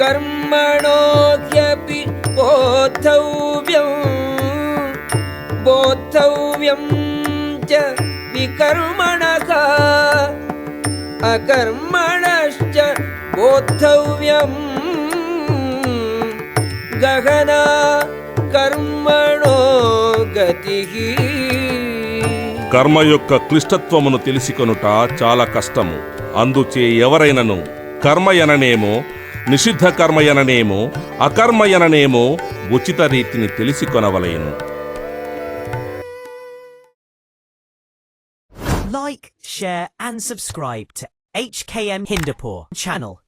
कर्मणो ह्यपि बोद्धव्यं बोद्धव्यं च विकर्मणः अकर्मणश्च बोद्धव्यं गहना कर्मणो गतिः. కర్మ యొక్క క్లిష్టత్వమును తెలిసికొనుట చాలా కష్టము. అందుచే ఎవరైనను కర్మయననేమో, నిషిద్ధ కర్మయననేమో, అకర్మయననేమో ఉచిత రీతిని తెలిసికొనవలెను. Like, share and subscribe to HKM Hindupur channel.